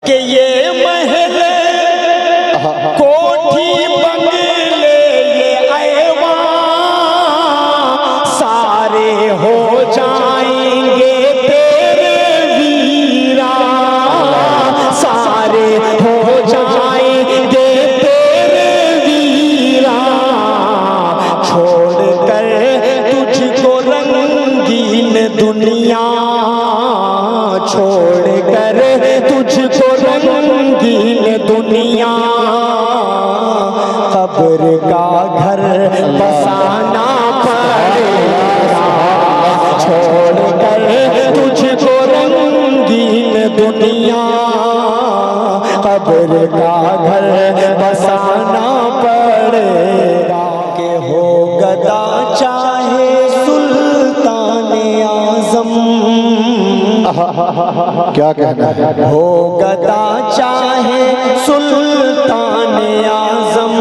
कि ये महल कोठी बंगले ये ऐवान सारे हो जाएंगे तेरे वीरा, सारे हो जाएंगे तेरे वीरा, छोड़ कर तुझको रंगीन दुनिया, छोड़ कर तुझको रंगीन दुनिया, कब्र का घर बसाना पड़ेगा, छोड़ कर तुझको रंगीन दुनिया, कब्र का घर बसाना पड़ेगा। के हो गदा चाहे सुल्तान आजम, क्या कहना है? हो गदा चाहे सुल्तान आजम,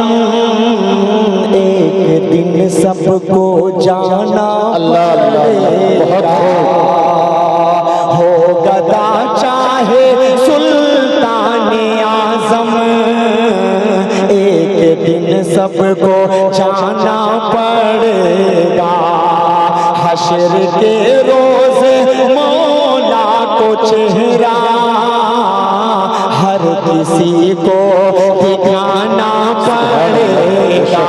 एक दिन सबको जाना पड़ेगा। हो गदा चाहे सुल्तान आजम, एक दिन सबको जाना पड़ेगा। हश्र के रोज मौला को चेहरा हर किसी को दिखाना पड़ेगा।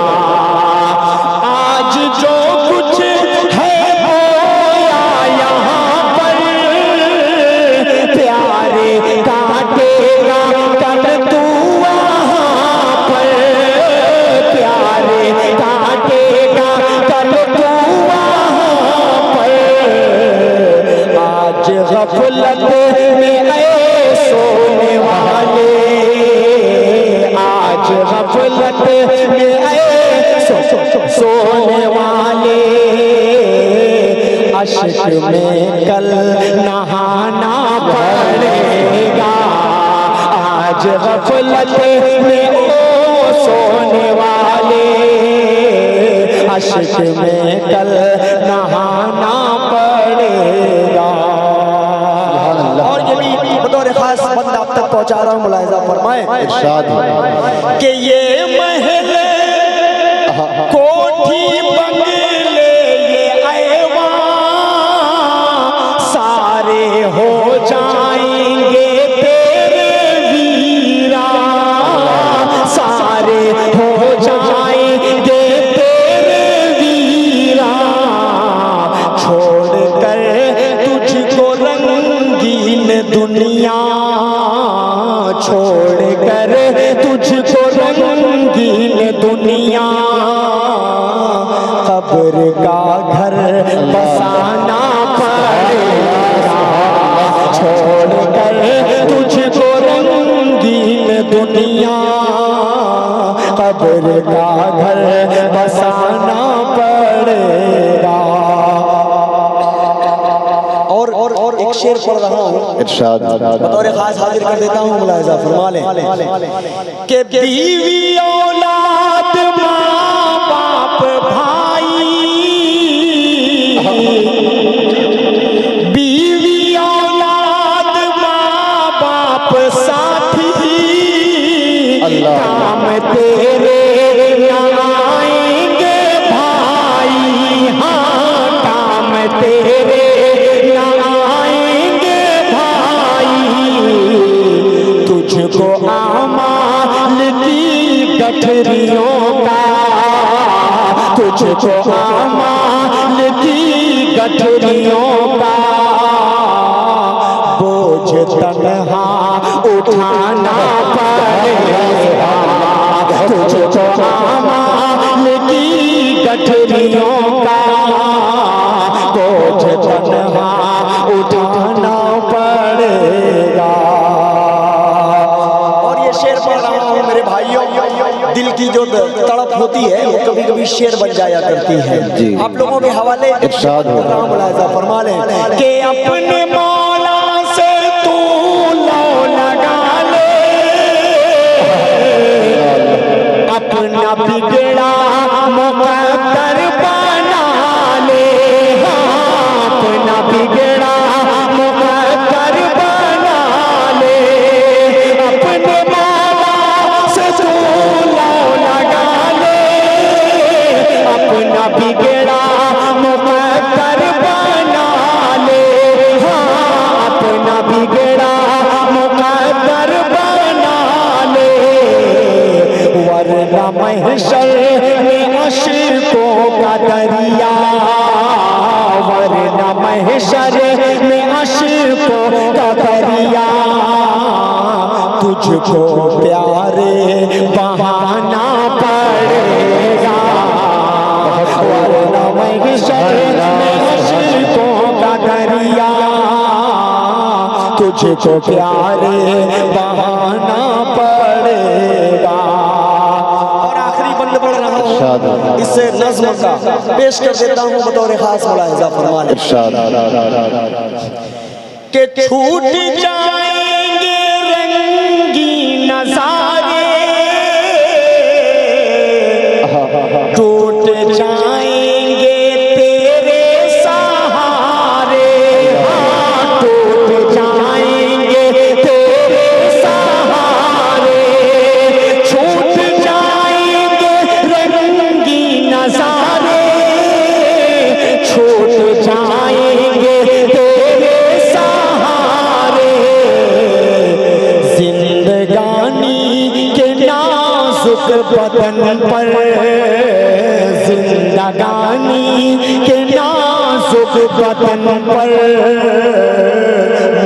आज जो कुछ है होया यहाँ पर, प्यारे काटेगा कल तू वहाँ पर, प्यारे काटेगा कल तू वहाँ पर। आज गफलत में आए सोने वाले, आज गफलत में आए सोने वाले, अश्क में कल नहाना पड़ेगा। आज गफलत में ओ सोने वाले, अश्क में कल नहाना पड़ेगा। और ये भी बतौर खास बंद आप तक पहुंचा रहा हूँ, मुलाहिजा फरमाएं कि ये महल कोठी बंगले ये ऐवान सारे हो जाएंगे तेरे वीरा, सारे हो जाएंगे तेरे वीरा, छोड़ कर तुझको रंगीन दुनिया, छोड़ कर तुझको रंगीन दुनिया, कब्र का घर बसाना पड़ेगा। छोड़ कर तुझको रंगीन दुनिया, कब्र का घर बसाना पड़ेगा। और एक शेर पढ़ रहा हूँ, इरशाद बतौर खास हाजिर कर देता हूँ, मुलाहिजा फरमा लें कि बीवी औलाद माँ बाप भाई, बीवी औलाद माँ बाप साथी, काम तेरे आएंगे भाई, हाँ काम तेरे आएंगे भाई, तुझको आमाल की गठरियों का, तुझको आमाल की गठरियों का बोझ तन्हा उठाना पड़ेगा। तुझको आमाल की गठरियों का बोझ तन्हा उठाना पड़ेगा। और ये शेर पढ़ रहा हूँ मेरे भाइयों, दिल की जो तड़प होती है वो कभी कभी शेर बन जाया करती है। आप लोगों के हवाले इरशाद हो रहा है, मुलाहिजा फरमा लें कि अपने मौला से तू लो लगा ले, अपना बिगड़ा मुकद्दर बना ले, अपना बिगड़ा मुकद्दर बना ले, महशर में अश्कों का दरिया, वरना महशर में अश्कों का दरिया, तुझको प्यारे बहाना पड़ेगा, वरना महशर में अश्कों का दरिया, तुझको प्यारे बहाना पड़ेगा। और आखिरी बंद पढ़ रहा हूँ, इससे नज़्म का पेश कर देता हूँ बतौर खास मुलाहिज़ा फरमाने के छूट जाएंगे रंगी नज़ारे, टूट जाएंगे तेरे सहारे, टूट जाएंगे तेरे सहारे, छूट जाएंगे रंगी नज़ारे, छूट जाएंगे तेरे सहारे, जिंदगानी के नाजुक बदन पर, जिंदगानी के नाजुक बदन पर,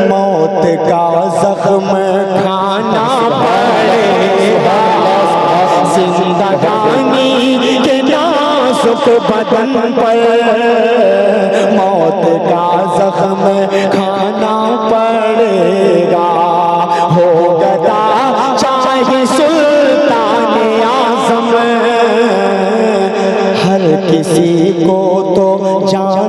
मौत का जख्म खाना पड़ेगा, जिंदगानी के नाजुक बदन पर, मौत का जख्म खाना पड़ेगा। हो गदा चाहे सुल्तान आज़म, हर किसी को तो जान